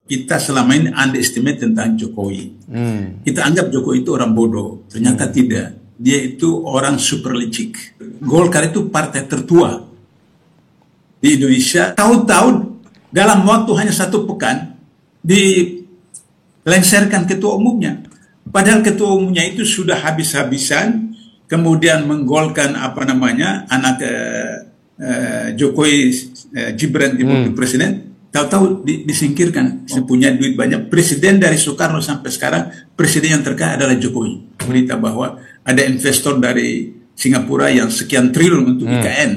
kita selama ini underestimate tentang Jokowi. Kita anggap Jokowi itu orang bodoh. Ternyata tidak. Dia itu orang super licik. Golkar itu partai tertua di Indonesia. Tahu-tahu dalam waktu hanya 1 pekan dilengsarkan ketua umumnya. Padahal ketua umumnya itu sudah habis-habisan, kemudian menggolkan anak Jokowi Gibran di presiden. Tahu-tahu disingkirkan, punya duit banyak. Presiden dari Soekarno sampai sekarang, presiden yang terkaya adalah Jokowi. Berita bahwa ada investor dari Singapura yang sekian triliun untuk IKN.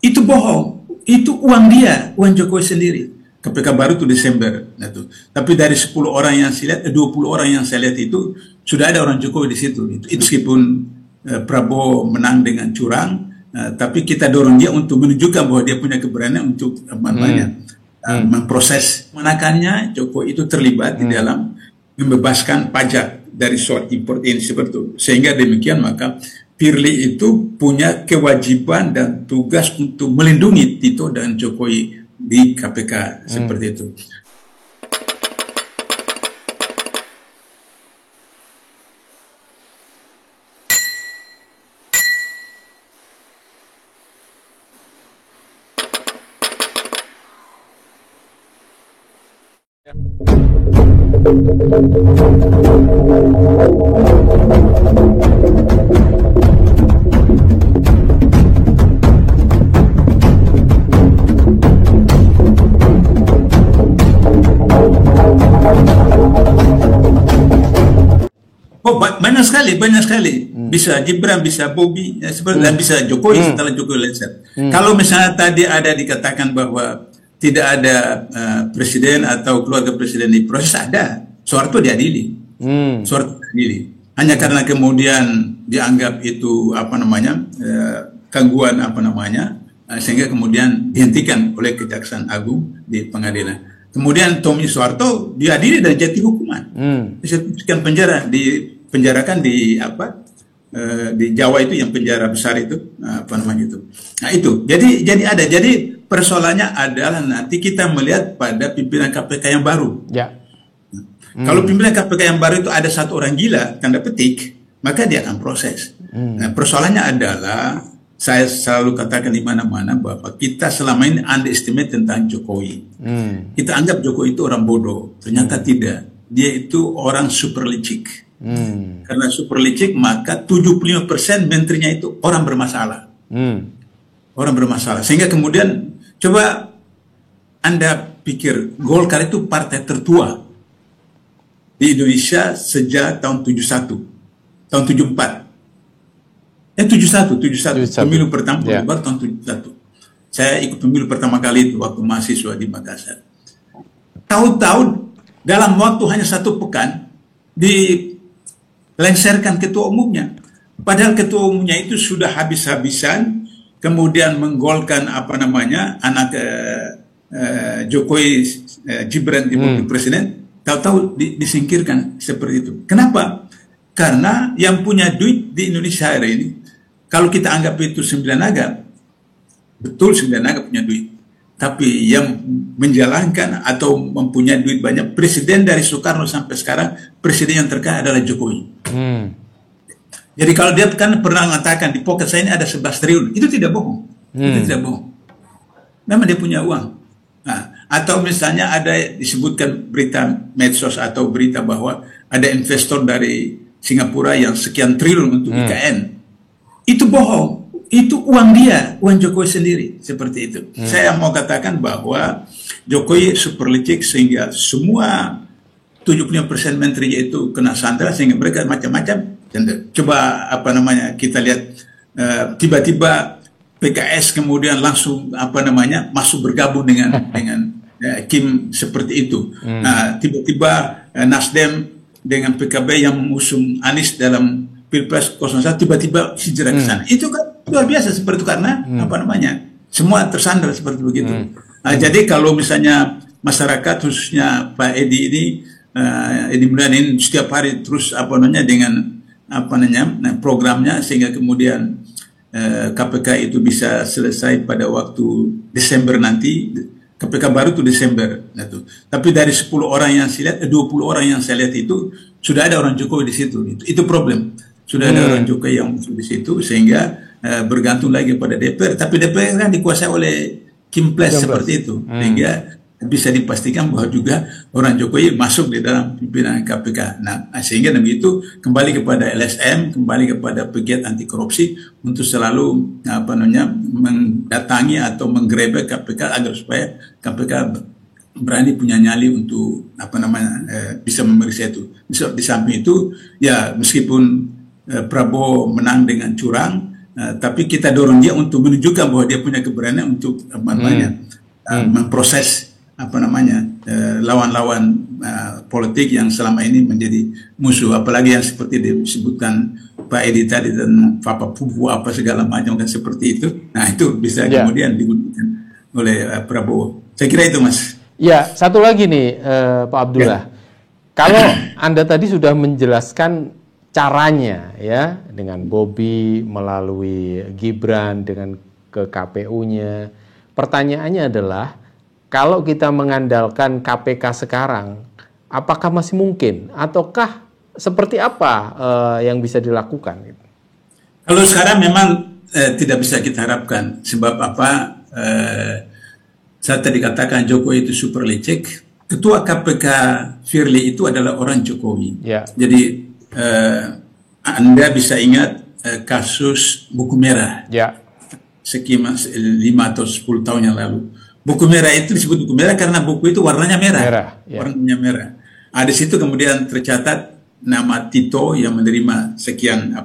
Itu bohong. Itu uang dia, uang Jokowi sendiri. KPK baru itu Desember. Nah, tuh. Tapi dari 10 orang yang saya lihat, 20 orang yang saya lihat itu, sudah ada orang Jokowi di situ. Itu meskipun Prabowo menang dengan curang, tapi kita dorong dia untuk menunjukkan bahwa dia punya keberanian untuk memproses menakannya. Jokowi itu terlibat di dalam membebaskan pajak dari soal import ini seperti itu. Sehingga demikian maka Firly itu punya kewajiban dan tugas untuk melindungi Tito dan Jokowi di KPK seperti itu. Oh, banyak sekali. Bisa Gibran, bisa Bobi, dan bisa Jokowi setelah Jokowi lengser. Kalau misalnya tadi ada dikatakan bahwa tidak ada presiden atau keluarga presiden di proses, ada. Soeharto diadili. Hanya karena kemudian dianggap itu gangguan sehingga kemudian dihentikan oleh Kejaksaan Agung di pengadilan. Kemudian Tommy Soeharto diadili dan jatuh hukuman. Sekian dipenjarakan di Jawa itu, yang penjara besar itu itu. Nah itu. Jadi ada. Jadi persoalannya adalah nanti kita melihat pada pimpinan KPK yang baru. Ya. Kalau pimpinan KPK yang baru itu ada 1 orang gila, tanda petik, maka dia akan proses. Nah, persoalannya adalah, saya selalu katakan di mana-mana bahwa kita selama ini underestimate tentang Jokowi. Kita anggap Jokowi itu orang bodoh. Ternyata tidak. Dia itu orang super licik. Karena super licik, maka 75% menterinya itu orang bermasalah. Orang bermasalah. Sehingga kemudian, coba Anda pikir, Golkar itu partai tertua di Indonesia sejak tahun 71, tahun 74. 71, pemilu pertama baru tahun 71. Saya ikut pemilu pertama kali itu waktu mahasiswa di Makassar. Tahu-tahu dalam waktu hanya 1 pekan dilengsarkan ketua umumnya. Padahal ketua umumnya itu sudah habis-habisan, kemudian menggolkan anak Jokowi Gibran di presiden. Tahu-tahu disingkirkan seperti itu. Kenapa? Karena yang punya duit di Indonesia hari ini, kalau kita anggap itu 9 naga, betul 9 naga punya duit. Tapi yang menjalankan atau mempunyai duit banyak, presiden dari Soekarno sampai sekarang, presiden yang terkaya adalah Jokowi. Jadi kalau dia kan pernah mengatakan di pocket saya ini ada 11 triliun, itu tidak bohong. Itu tidak bohong. Memang dia punya uang. Nah, atau misalnya ada disebutkan berita medsos atau berita bahwa ada investor dari Singapura yang sekian triliun untuk IKN. Itu bohong. Itu uang dia, uang Jokowi sendiri. Seperti itu. Saya mau katakan bahwa Jokowi super licik sehingga semua 75% menterinya itu kena sandera, sehingga mereka macam-macam. Coba kita lihat tiba-tiba PKS kemudian langsung masuk bergabung dengan Kim seperti itu. Nah, tiba-tiba Nasdem dengan PKB yang mengusung Anies dalam Pilpres 01 tiba-tiba hijrah ke sana. Itu kan luar biasa seperti itu karena semua tersandar seperti begitu. Jadi kalau misalnya masyarakat khususnya Pak Edi ini Edi Mulyani ini setiap hari terus dengan programnya sehingga kemudian KPK itu bisa selesai pada waktu Desember nanti KPK baru itu Desember. Nah, tuh. Tapi dari 10 orang yang saya lihat, 20 orang yang saya lihat itu sudah ada orang Jokowi di situ. Itu problem. Sudah ada orang Jokowi yang muncul di situ, sehingga bergantung lagi pada DPR. Tapi DPR kan dikuasai oleh Kimples seperti itu, sehingga bisa dipastikan bahwa juga orang Jokowi masuk di dalam pimpinan KPK. Nah, sehingga demi itu kembali kepada LSM, kembali kepada pegiat anti korupsi untuk selalu mendatangi atau menggrebek KPK agar supaya KPK berani punya nyali untuk bisa memeriksa itu. Di samping itu ya meskipun Prabowo menang dengan curang, tapi kita dorong dia untuk menunjukkan bahwa dia punya keberanian untuk memproses lawan-lawan politik yang selama ini menjadi musuh, apalagi yang seperti disebutkan Pak Edi tadi dan Papa Pupu apa segala macam dan seperti itu. Nah, itu bisa kemudian digunakan oleh Prabowo. Saya kira itu, Mas. Ya, satu lagi nih Pak Abdullah. Kalau Anda tadi sudah menjelaskan caranya ya, dengan Bobi melalui Gibran dengan ke KPU-nya. Pertanyaannya adalah, kalau kita mengandalkan KPK sekarang, apakah masih mungkin? Ataukah seperti apa yang bisa dilakukan? Kalau sekarang memang tidak bisa kita harapkan. Sebab apa? Saya tadi katakan Jokowi itu super lecek. Ketua KPK Firly itu adalah orang Jokowi. Ya. Jadi Anda bisa ingat kasus buku merah. Ya. Sekian 5 atau 10 tahun yang lalu. Buku merah itu disebut buku merah karena buku itu warnanya merah. Warnanya merah. Di situ kemudian tercatat nama Tito yang menerima sekian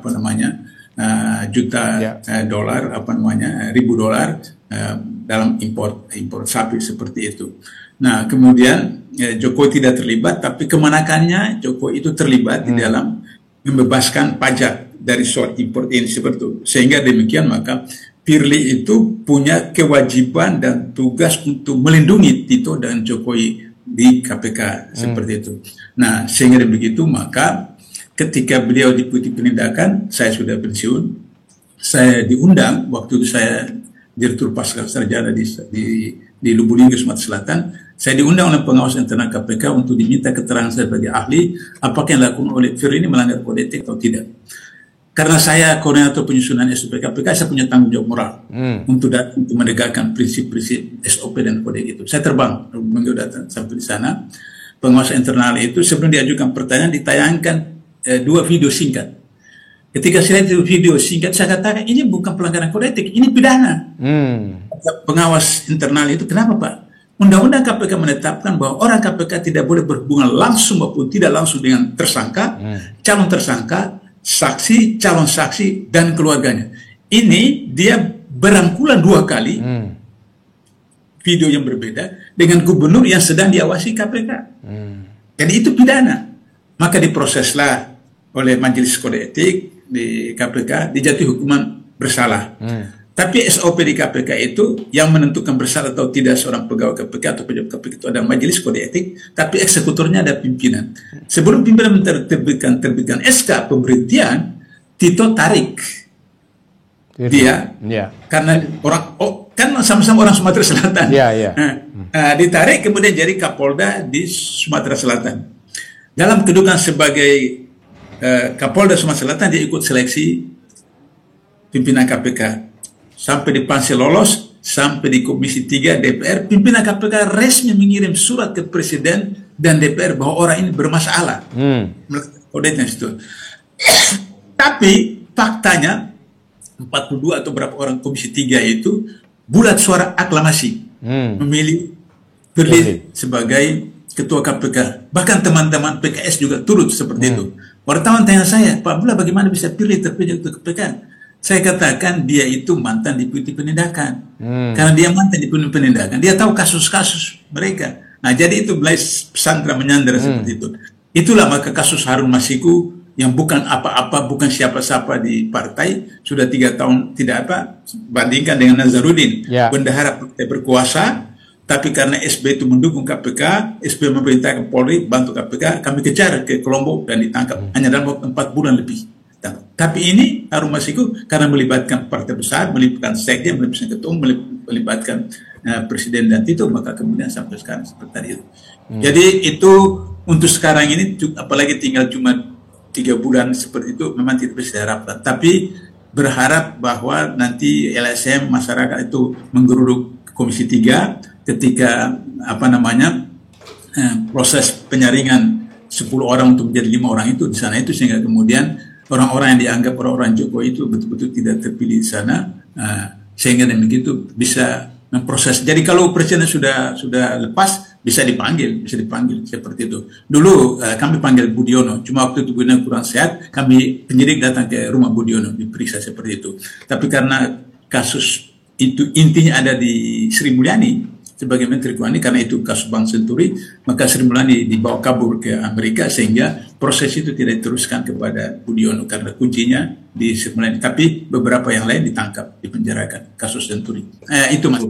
juta dolar, ribu dolar dalam impor sapi seperti itu. Nah, kemudian Jokowi tidak terlibat, tapi kemanakannya Jokowi itu terlibat di dalam membebaskan pajak dari soal impor ini seperti itu. Sehingga demikian maka Firly itu punya kewajiban dan tugas untuk melindungi Tito dan Jokowi di KPK seperti itu. Nah, sehingga begitu maka ketika beliau diikuti penindakan, saya sudah pensiun, saya diundang waktu itu saya Direktur Pasca Sarjana di Lubulingga, Sumatera Selatan. Saya diundang oleh pengawas internal KPK untuk diminta keterangan sebagai ahli apakah yang dilakukan oleh Firly ini melanggar kode etik atau tidak. Karena saya koordinator penyusunan SOP KPK, saya punya tanggung jawab moral untuk menegakkan prinsip-prinsip SOP dan kode itu. Saya terbang datang sampai di sana. Pengawas internal itu sebelum diajukan pertanyaan ditayangkan 2 video singkat. Ketika saya lihat video singkat, saya katakan ini bukan pelanggaran kode etik, ini pidana. Pengawas internal itu, kenapa Pak? Undang-undang KPK menetapkan bahwa orang KPK tidak boleh berhubungan langsung maupun tidak langsung dengan tersangka, calon tersangka, saksi, calon saksi, dan keluarganya. Ini dia berangkulan 2 kali video yang berbeda dengan gubernur yang sedang diawasi KPK. Jadi itu pidana. Maka diproseslah oleh Majelis Kode Etik di KPK, dijatuhi hukuman bersalah. Tapi SOP di KPK itu yang menentukan bersalah atau tidak seorang pegawai KPK atau pejabat KPK itu ada Majelis Kode Etik, tapi eksekutornya ada pimpinan. Sebelum pimpinan terbitkan SK pemberhentian, Tito tarik dia, karena kan sama-sama orang Sumatera Selatan. Ditarik kemudian jadi Kapolda di Sumatera Selatan. Dalam kedudukan sebagai Kapolda Sumatera Selatan, dia ikut seleksi pimpinan KPK. Sampai di pansel lolos, sampai di Komisi 3 DPR, pimpinan KPK resmi mengirim surat ke Presiden dan DPR bahwa orang ini bermasalah. Kodenya itu. Tapi faktanya 42 atau berapa orang Komisi 3 itu bulat suara aklamasi memilih Firly sebagai Ketua KPK. Bahkan teman-teman PKS juga turut seperti itu. Wartawan tanya saya, Pak Abdullah bagaimana bisa Firly terpilih Ketua KPK? Saya katakan dia itu mantan deputi penindakan. Karena dia mantan deputi penindakan, dia tahu kasus-kasus mereka. Nah, jadi itu mulai pesantren menyandera seperti itu. Itulah maka kasus Harun Masiku yang bukan apa-apa, bukan siapa-siapa di partai, sudah 3 tahun tidak bandingkan dengan Nazarudin, bendahara partai berkuasa, tapi karena SB itu mendukung KPK, SB memerintahkan Polri bantu KPK, kami kejar ke Lombok dan ditangkap hanya dalam waktu 4 bulan lebih. Tapi ini Harun Masiku karena melibatkan partai besar, melibatkan sekjen, melibatkan ketua, melibatkan Presiden dan Tito, maka kemudian sampai sekarang seperti tadi itu. Jadi itu untuk sekarang ini, apalagi tinggal cuma 3 bulan seperti itu, memang tidak bisa diharapkan. Tapi berharap bahwa nanti LSM masyarakat itu menggeruduk Komisi 3 ketika proses penyaringan 10 orang untuk menjadi 5 orang itu di sana itu, sehingga kemudian orang-orang yang dianggap orang-orang Jokowi itu betul-betul tidak terpilih di sana, sehingga dengan begitu bisa memproses. Jadi kalau presiden sudah lepas, bisa dipanggil seperti itu. Dulu kami panggil Budiono, cuma waktu itu Budiono kurang sehat, kami penyidik datang ke rumah Budiono diperiksa seperti itu. Tapi karena kasus itu intinya ada di Sri Mulyani sebagai Menteri Keuangan, karena itu kasus Bank Senturi, maka Sri Mulyani dibawa kabur ke Amerika, sehingga proses itu tidak diteruskan kepada Budiono karena kuncinya di Sri Mulyani. Tapi beberapa yang lain ditangkap, dipenjarakan kasus Senturi. Itu Mas.